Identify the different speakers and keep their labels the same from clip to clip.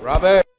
Speaker 1: Robert.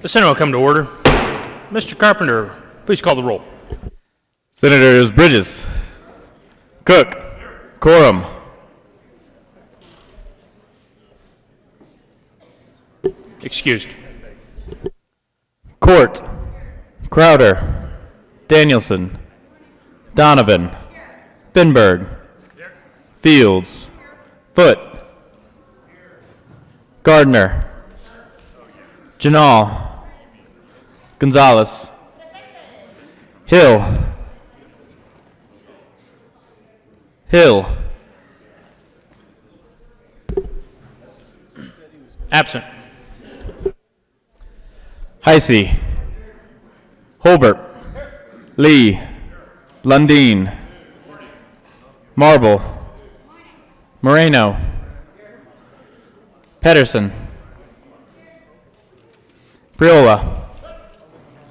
Speaker 2: The Senate will come to order. Mr. Carpenter, please call the roll.
Speaker 3: Senators Bridges, Cook, Coram,
Speaker 2: Excused.
Speaker 3: Court, Crowder, Danielson, Donovan, Finberg, Fields, Foote, Gardner, Janal, Gonzalez, Hill,
Speaker 2: Absent.
Speaker 3: Heisey, Holbert, Lee, Lundeen, Marble, Moreno, Pedersen, Priola,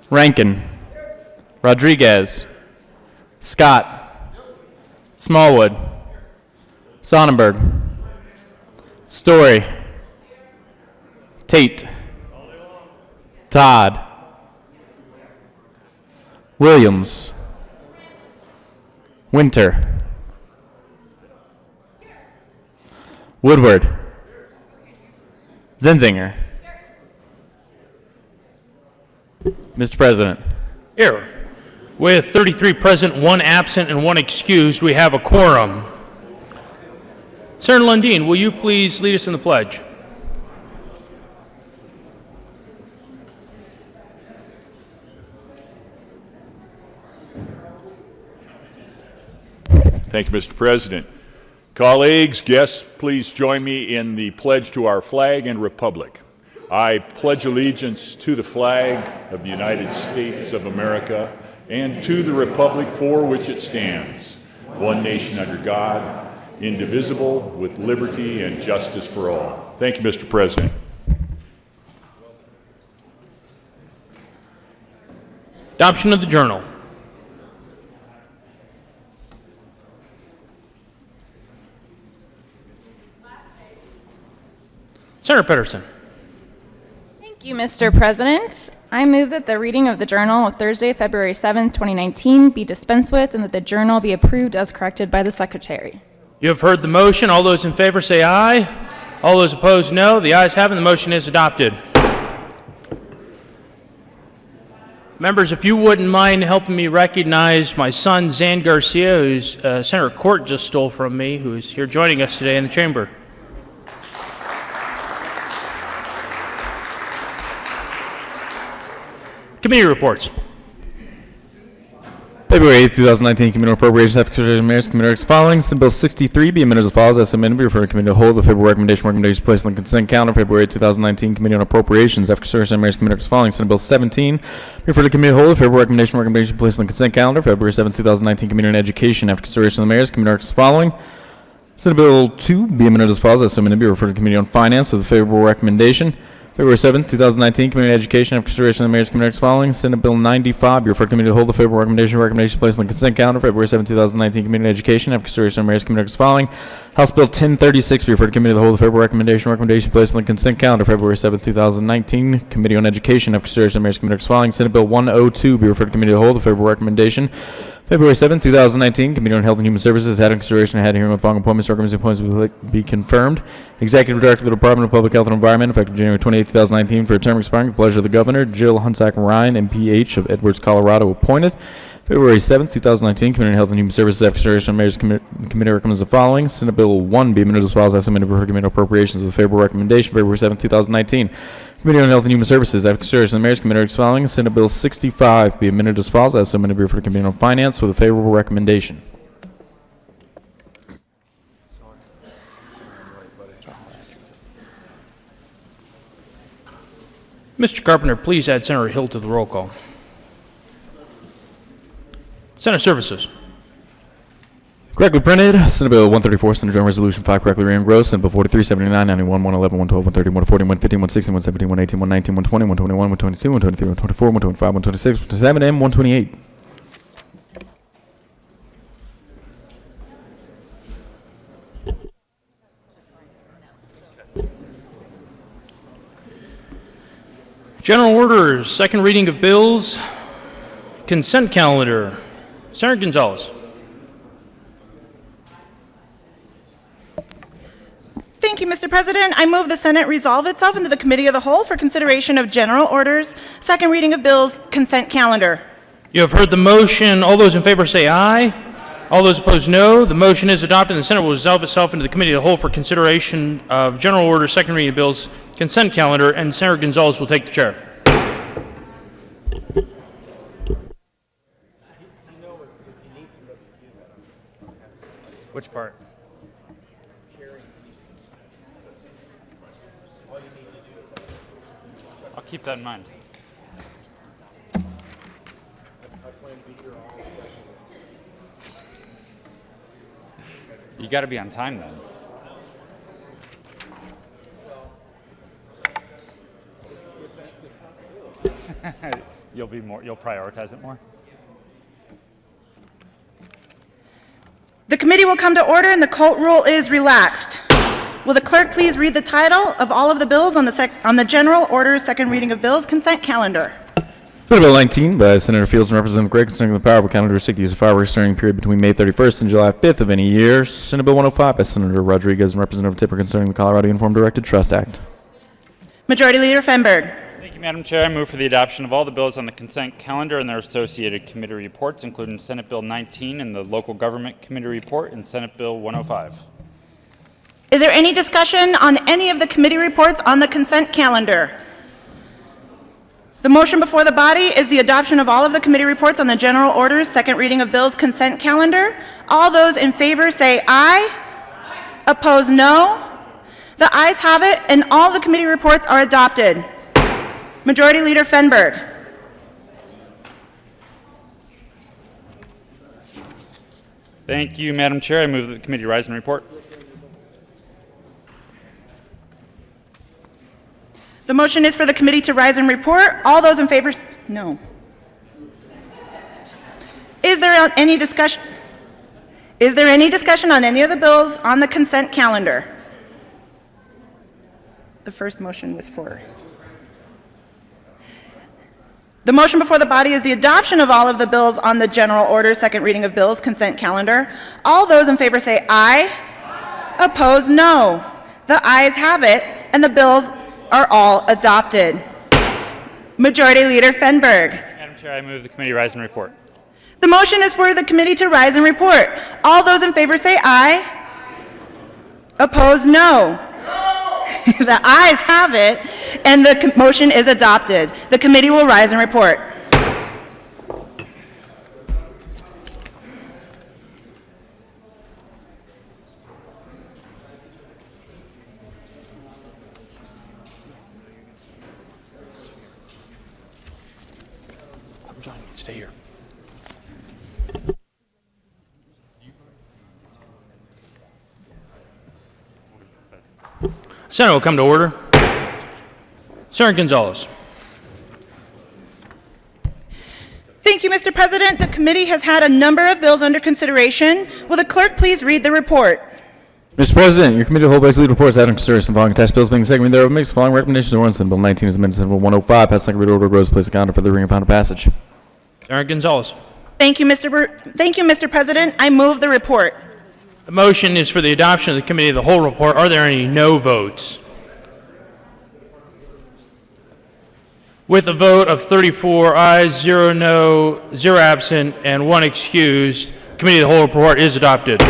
Speaker 3: Rankin, Rodriguez, Scott, Smallwood, Sonnenberg, Story, Tate, Todd, Williams, Winter, Woodward, Zenzinger. Mr. President.
Speaker 2: Here. With 33 present, 1 absent, and 1 excused, we have a quorum. Senator Lundin, will you please lead us in the pledge?
Speaker 1: Thank you, Mr. President. Colleagues, guests, please join me in the pledge to our flag and republic. I pledge allegiance to the flag of the United States of America and to the republic for which it stands, one nation under God, indivisible, with liberty and justice for all. Thank you, Mr. President.
Speaker 2: Adoption of the journal. Senator Pedersen.
Speaker 4: Thank you, Mr. President. I move that the reading of the journal of Thursday, February 7th, 2019 be dispensed with and that the journal be approved as corrected by the Secretary.
Speaker 2: You have heard the motion. All those in favor say aye. All those opposed, no. The ayes have it. The motion is adopted. Members, if you wouldn't mind helping me recognize my son, Zan Garcia, who's Senator Court just stole from me, who is here joining us today in the chamber. Committee reports.
Speaker 3: February 8, 2019, Committee on Appropriations, Secretary of Mayor's Committee as following. Senate Bill 63 be amended as follows. As submitted, be referred to Committee to hold. The February recommendation placed on the consent calendar. February 2019, Committee on Appropriations, Secretary of Mayor's Committee as following. Senate Bill 17 be referred to Committee to hold. The February recommendation placed on the consent calendar. February 7, 2019, Committee on Education, after consideration of the Mayor's Committee as following. Senate Bill 2 be amended as follows. As submitted, be referred to Committee on Finance with a favorable recommendation. February 7th, 2019, Committee on Education, after consideration of the Mayor's Committee as following. Senate Bill 95, be referred to Committee to hold the favorable recommendation placed on the consent calendar. February 7th, 2019, Committee on Education, after consideration of the Mayor's Committee as following. House Bill 1036, be referred to Committee to hold the favorable recommendation placed on the consent calendar. February 7th, 2019, Committee on Education, after consideration of the Mayor's Committee as following. Senate Bill 102, be referred to Committee to hold the favorable recommendation. February 7, 2019, Committee on Health and Human Services had in consideration and had a hearing on the following appointments. Organizing appointments will be confirmed. Executive Director of the Department of Public Health and Environment, effective January 28, 2019, for a term expiring at the pleasure of the Governor. Jill Hunsack Ryan, MPH of Edwards, Colorado, appointed. February 7, 2019, Committee on Health and Human Services, after consideration of the Mayor's Committee recommends the following. Senate Bill 1 be amended as follows. As submitted for Committee on Appropriations with a favorable recommendation. February 7, 2019. Committee on Health and Human Services, after consideration of the Mayor's Committee as following. Senate Bill 65 be amended as follows. As submitted for Committee on Finance with a favorable recommendation.
Speaker 2: Mr. Carpenter, please add Senator Hill to the roll call. Senate Services.
Speaker 3: Correctly printed, Senate Bill 134, Senate Joint Resolution 5, correctly re-engrossed. Senate Bill 43, 79, 91, 111, 112, 113, 140, 115, 116, 117, 118, 119, 120, 121, 122, 123, 124, 125, 126, 127, and 128.
Speaker 2: General orders, second reading of bills, consent calendar. Senator Gonzalez.
Speaker 5: Thank you, Mr. President. I move the Senate resolve itself into the Committee of the Whole for consideration of general orders, second reading of bills, consent calendar.
Speaker 2: You have heard the motion. All those in favor say aye. All those opposed, no. The motion is adopted, and the Senate will resolve itself into the Committee of the Whole for consideration of general orders, second reading of bills, consent calendar, and Senator Gonzalez will take the chair. Which part? I'll keep that in mind.
Speaker 6: You got to be on time then. You'll prioritize it more.
Speaker 5: The committee will come to order and the Colt rule is relaxed. Will the clerk please read the title of all of the bills on the general order second reading of bills consent calendar?
Speaker 3: Senate Bill 19 by Senator Fields and Representative Gregg concerning the power of a calendar to restrict the use of fireworks during the period between May 31st and July 5th of any year. Senate Bill 105 by Senator Rodriguez and Representative Tipper concerning the Colorado Uniform Directed Trust Act.
Speaker 5: Majority Leader Fenberg.
Speaker 6: Thank you, Madam Chair. I move for the adoption of all the bills on the consent calendar and their associated committee reports, including Senate Bill 19 and the Local Government Committee Report and Senate Bill 105.
Speaker 5: Is there any discussion on any of the committee reports on the consent calendar? The motion before the body is the adoption of all of the committee reports on the general orders, second reading of bills consent calendar. All those in favor say aye. Opposed, no. The ayes have it, and all the committee reports are adopted. Majority Leader Fenberg.
Speaker 6: Thank you, Madam Chair. I move that the committee rise and report.
Speaker 5: The motion is for the committee to rise and report. All those in favor, no. Is there any discussion? Is there any discussion on any of the bills on the consent calendar? The first motion was for. The motion before the body is the adoption of all of the bills on the general order, second reading of bills, consent calendar. All those in favor say aye. Opposed, no. The ayes have it, and the bills are all adopted. Majority Leader Fenberg.
Speaker 6: Madam Chair, I move the committee rise and report.
Speaker 5: The motion is for the committee to rise and report. All those in favor say aye. Opposed, no. The ayes have it, and the motion is adopted. The committee will rise and report.
Speaker 2: John, stay here. Senate will come to order. Senator Gonzalez.
Speaker 5: Thank you, Mr. President. The committee has had a number of bills under consideration. Will the clerk please read the report?
Speaker 3: Mr. President, your committee will hold by lead reports out in consideration of the following attached bills being the second reading thereof makes the following recommendations to ordinance. Bill 19 is amended to Bill 105. Passed second reading order grows place the calendar for the reading and final passage.
Speaker 2: Senator Gonzalez.
Speaker 5: Thank you, Mr. President. I move the report.
Speaker 2: The motion is for the adoption of the committee of the whole report. Are there any no votes? With a vote of 34 ayes, 0 no, 0 absent, and 1 excused, the committee of the whole report is adopted.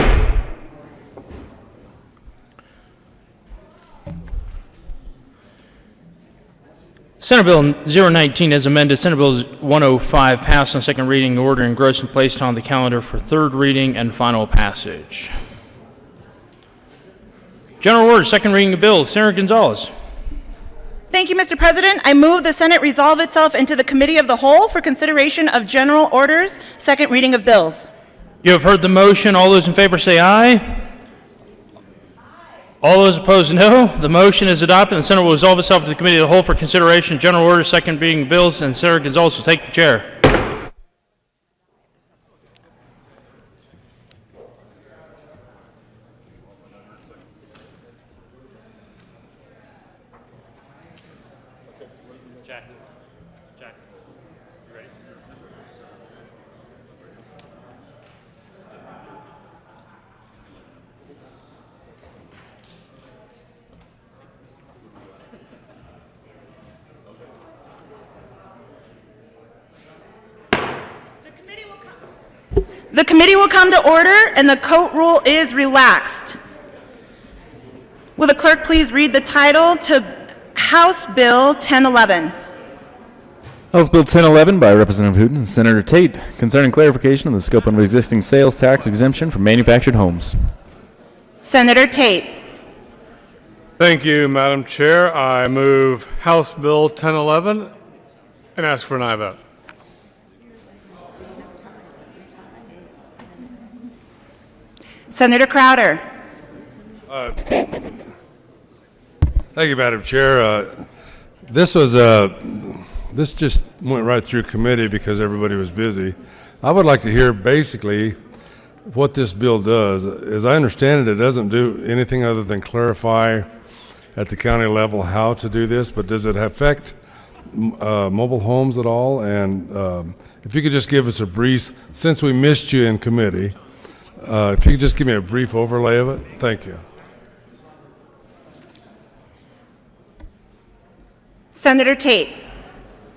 Speaker 2: Senate Bill 019 as amended, Senate Bill 105 passed on second reading, order engrossed and placed on the calendar for third reading and final passage. General order, second reading of bills. Senator Gonzalez.
Speaker 5: Thank you, Mr. President. I move the Senate resolve itself into the committee of the whole for consideration of general orders, second reading of bills.
Speaker 2: You have heard the motion. All those in favor say aye. All those opposed, no. The motion is adopted, and the Senate will resolve itself to the committee of the whole for consideration of general orders, second reading of bills, and Senator Gonzalez will take the chair.
Speaker 5: The committee will come to order, and the Coat rule is relaxed. Will the clerk please read the title to House Bill 1011?
Speaker 3: House Bill 1011 by Representative Hooten and Senator Tate concerning clarification of the scope of existing sales tax exemption for manufactured homes.
Speaker 5: Senator Tate.
Speaker 7: Thank you, Madam Chair. I move House Bill 1011 and ask for an aye vote.
Speaker 5: Senator Crowder.
Speaker 8: Thank you, Madam Chair. This just went right through committee because everybody was busy. I would like to hear basically what this bill does, as I understand it, it doesn't do anything other than clarify at the county level how to do this, but does it affect mobile homes at all? And if you could just give us a brief, since we missed you in committee, if you could just give me a brief overlay of it, thank you.
Speaker 5: Senator Tate.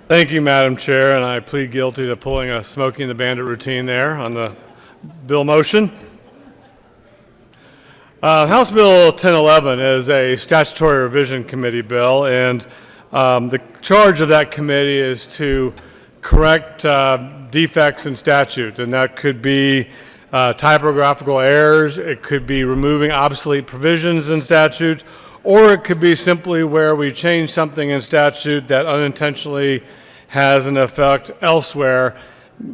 Speaker 7: Thank you, Madam Chair, and I plead guilty to pulling a Smoking the Bandit routine there on the bill motion. House Bill 1011 is a statutory revision committee bill, and the charge of that committee is to correct defects in statute, and that could be typographical errors, it could be removing obsolete provisions in statutes, or it could be simply where we change something in statute that unintentionally has an effect elsewhere,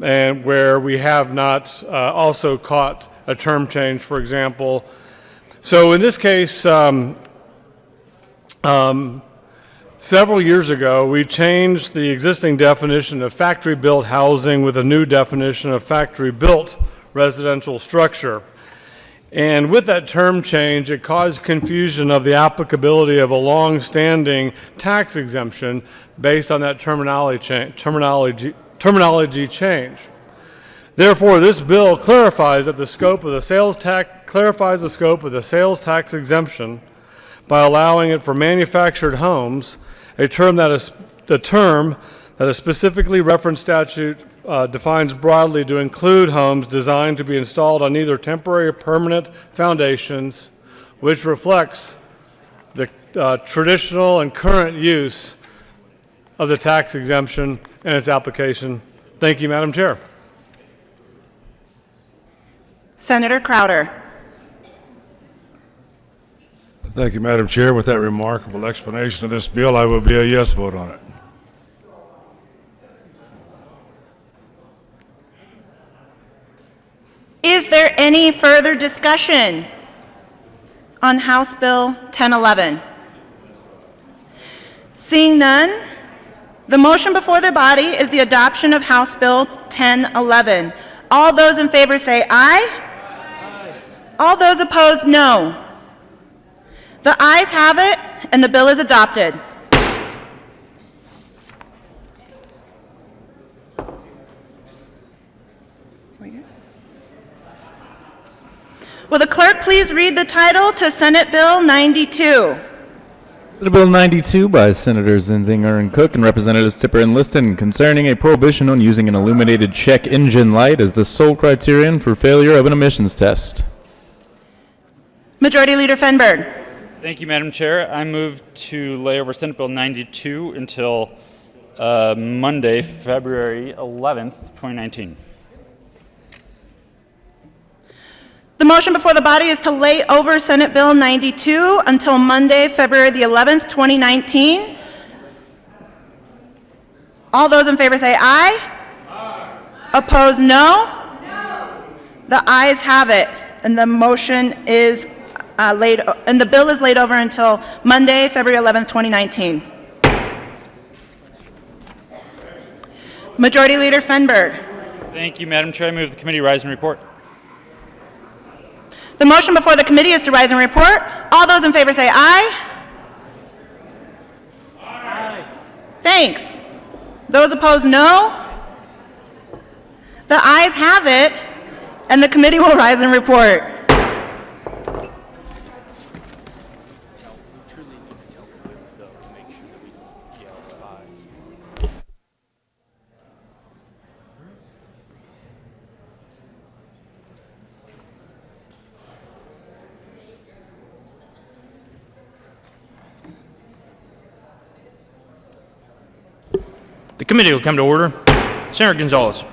Speaker 7: and where we have not also caught a term change, for example. So in this case, several years ago, we changed the existing definition of factory-built housing with a new definition of factory-built residential structure. And with that term change, it caused confusion of the applicability of a long-standing tax exemption based on that terminology change. Therefore, this bill clarifies that the scope of the sales tax exemption by allowing it for manufactured homes, a term that is specifically referenced statute defines broadly to include homes designed to be installed on either temporary or permanent foundations, which reflects the traditional and current use of the tax exemption and its application. Thank you, Madam Chair.
Speaker 5: Senator Crowder.
Speaker 8: Thank you, Madam Chair. With that remarkable explanation of this bill, I will be a yes vote on it.
Speaker 5: Is there any further discussion on House Bill 1011? Seeing none, the motion before the body is the adoption of House Bill 1011. All those in favor say aye. Aye. All those opposed, no. The ayes have it, and the bill is adopted. Will the clerk please read the title to Senate Bill 92?
Speaker 3: Senate Bill 92 by Senators Zinzinger and Cook and Representatives Tipper and Liston concerning a prohibition on using an illuminated check engine light as the sole criterion for failure of an emissions test.
Speaker 5: Majority Leader Fenberg.
Speaker 6: Thank you, Madam Chair. I move to lay over Senate Bill 92 until Monday, February 11th, 2019.
Speaker 5: The motion before the body is to lay over Senate Bill 92 until Monday, February the 11th, 2019. All those in favor say aye. Aye. Opposed, no. No. The ayes have it, and the motion is and the bill is laid over until Monday, February 11th, 2019. Majority Leader Fenberg.
Speaker 6: Thank you, Madam Chair. I move the committee rise and report.
Speaker 5: The motion before the committee is to rise and report. All those in favor say aye. Aye. Thanks. Those opposed, no. The ayes have it, and the committee will rise and report.
Speaker 2: The committee will come to order. Senator Gonzalez.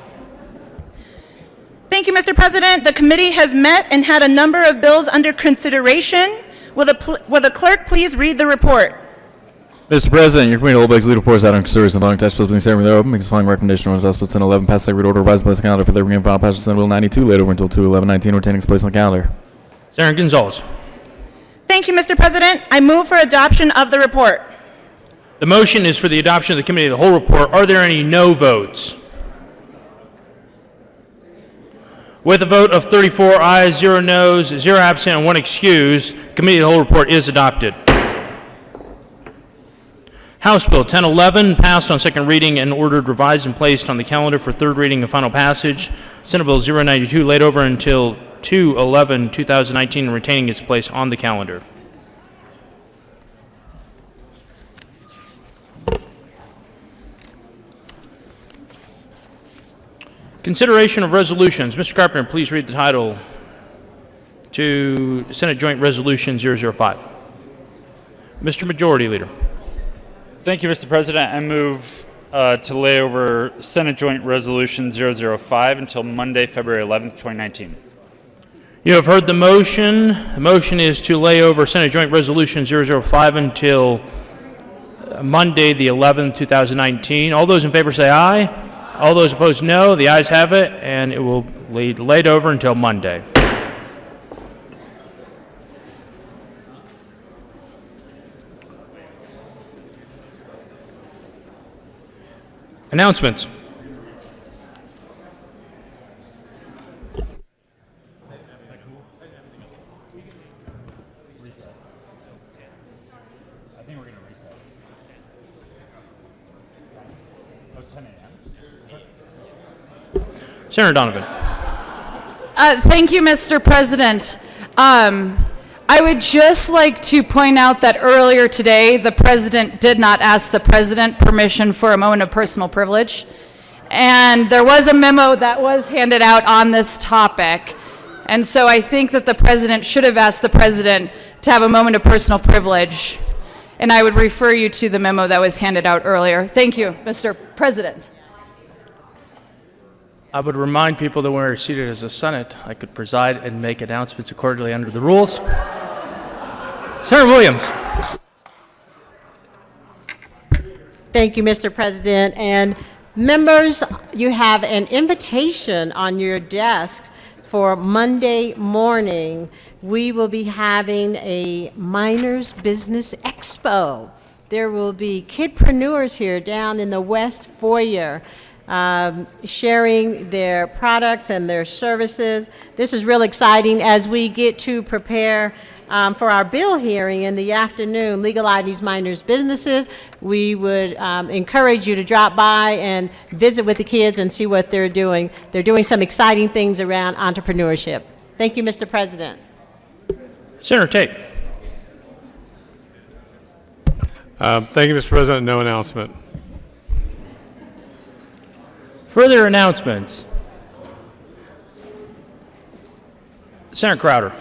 Speaker 5: Thank you, Mr. President. The committee has met and had a number of bills under consideration. Will the clerk please read the report?
Speaker 3: Mr. President, your committee will hold lead reports out on consideration of the following tax bills being ceremony thereof. Makes the following recommendation on House Bill 1011 pass second read order revised by the calendar for the reading and final passage of Senate Bill 92 laid over until 2/11/19 retaining its place on the calendar.
Speaker 2: Senator Gonzalez.
Speaker 5: Thank you, Mr. President. I move for adoption of the report.
Speaker 2: The motion is for the adoption of the committee of the whole report. Are there any no votes? With a vote of 34 ayes, 0 noes, 0 absent, and 1 excuse, the Committee of the Whole report is adopted. House Bill 1011 passed on second reading and ordered revised and placed on the calendar for third reading and final passage. Senate Bill 092 laid over until 2/11/2019 and retaining its place on the calendar. Consideration of resolutions. Mr. Carpenter, please read the title to Senate Joint Resolution 005. Mr. Majority Leader.
Speaker 6: Thank you, Mr. President. I move to lay over Senate Joint Resolution 005 until Monday, February 11th, 2019.
Speaker 2: You have heard the motion. The motion is to lay over Senate Joint Resolution 005 until Monday, the 11th, 2019. All those in favor say aye. All those opposed, no. The ayes have it, and it will be laid over until Monday. Announcements. Senator Donovan.
Speaker 9: Thank you, Mr. President. I would just like to point out that earlier today, the president did not ask the president permission for a moment of personal privilege. And there was a memo that was handed out on this topic. And so I think that the president should have asked the president to have a moment of personal privilege. And I would refer you to the memo that was handed out earlier. Thank you, Mr. President.
Speaker 2: I would remind people that when we're seated as a Senate, I could preside and make announcements accordingly under the rules. Senator Williams.
Speaker 10: Thank you, Mr. President. And members, you have an invitation on your desks for Monday morning. We will be having a Miners Business Expo. There will be kidpreneurs here down in the West Foyer, sharing their products and their services. This is real exciting as we get to prepare for our bill hearing in the afternoon, Legalize These Miners Businesses. We would encourage you to drop by and visit with the kids and see what they're doing. They're doing some exciting things around entrepreneurship. Thank you, Mr. President.
Speaker 2: Senator Tate.
Speaker 7: Thank you, Mr. President. No announcement.
Speaker 2: Further announcements. Senator Crowder.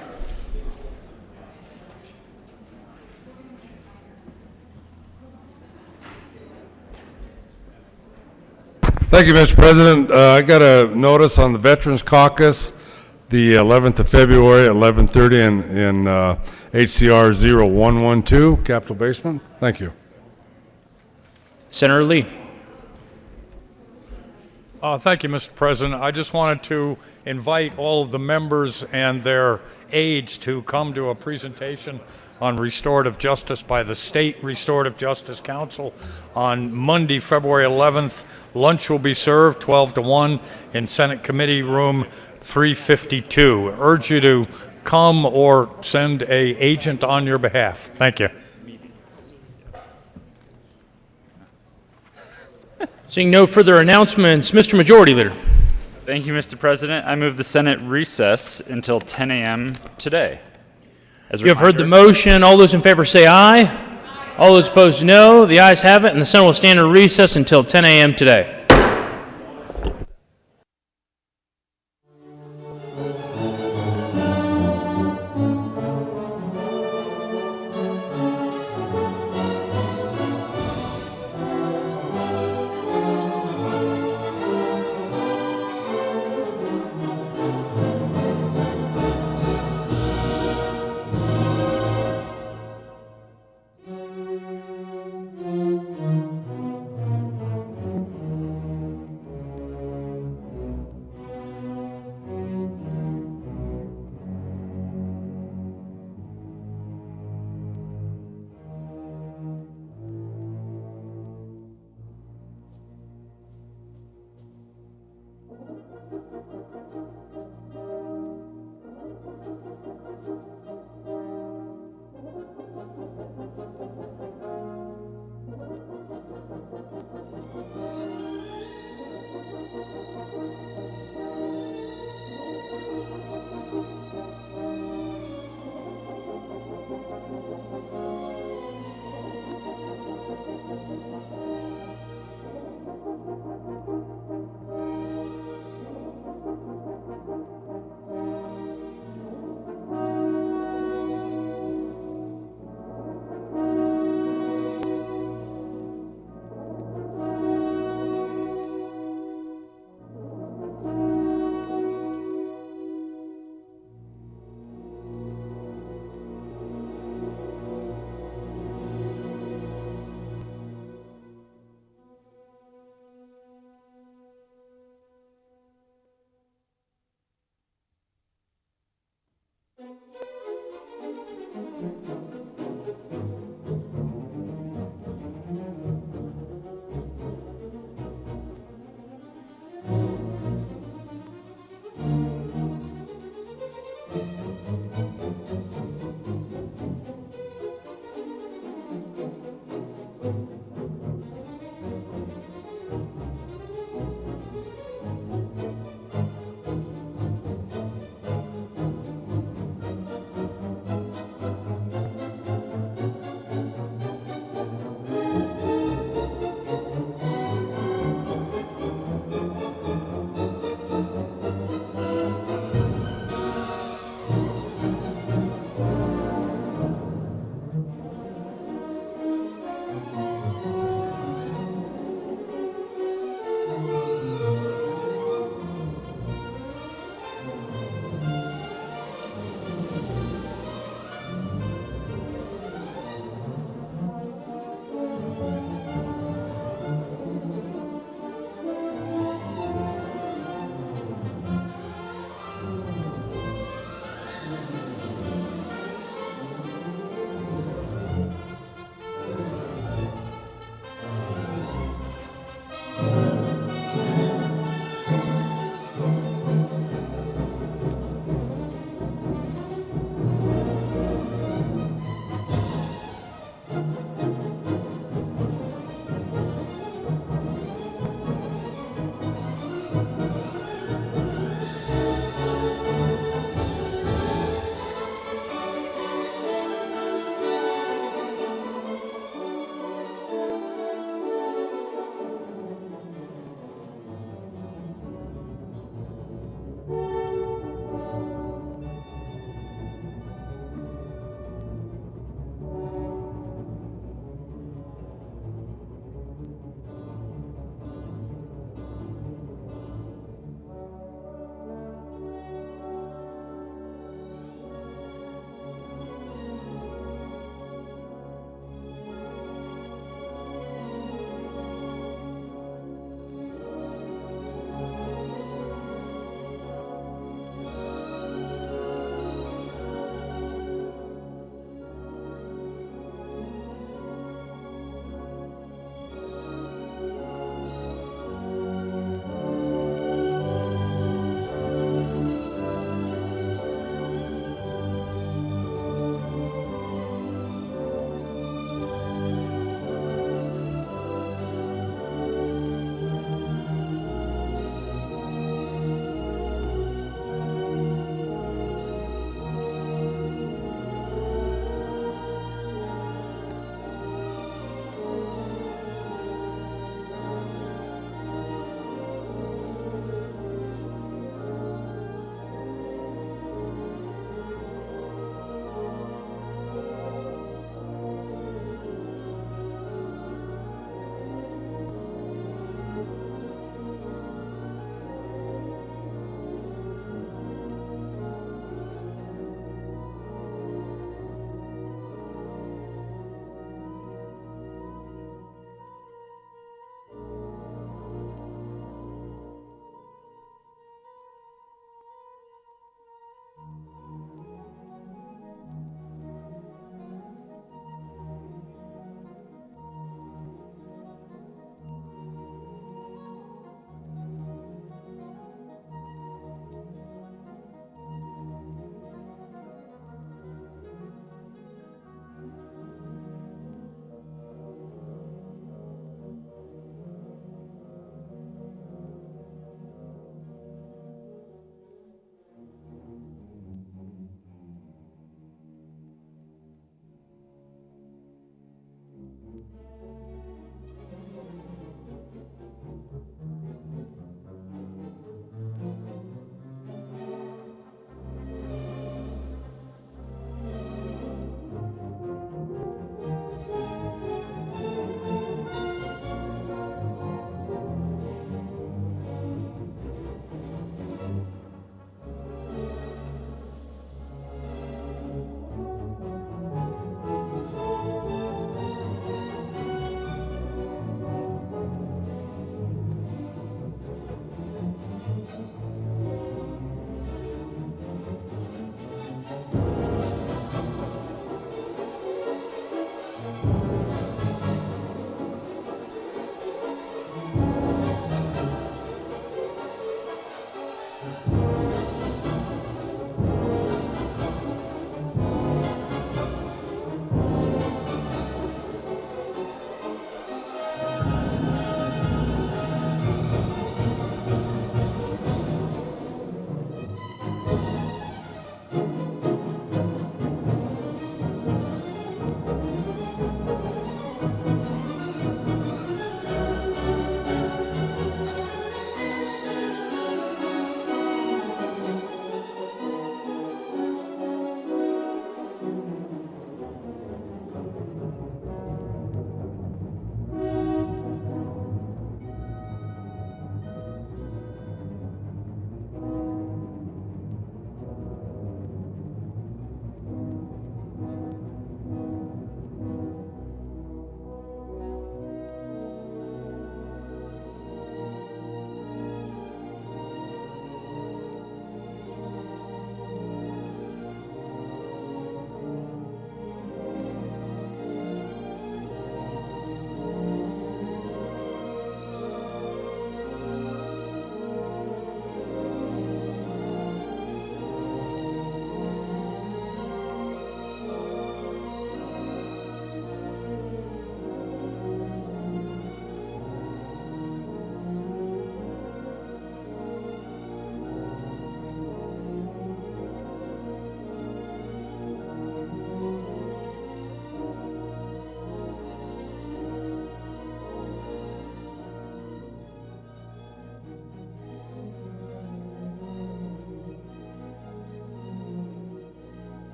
Speaker 8: Thank you, Mr. President. I got a notice on the Veterans Caucus, the 11th of February at 11:30 in HCR 0112, Capitol Basement. Thank you.
Speaker 2: Senator Lee.
Speaker 11: Thank you, Mr. President. I just wanted to invite all of the members and their aides to come to a presentation on restorative justice by the State Restorative Justice Council on Monday, February 11th. Lunch will be served 12 to 1 in Senate Committee Room 352. Urge you to come or send an agent on your behalf. Thank you.
Speaker 2: Seeing no further announcements, Mr. Majority Leader.
Speaker 6: Thank you, Mr. President. I move the Senate recess until 10 a.m. today. As a
Speaker 2: You have heard the
Speaker 6: reminder-
Speaker 2: motion. All those in favor say aye. All those opposed, no. The ayes have it, and the Senate will stand in recess until 10 a.m. today.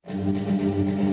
Speaker 8: Aye.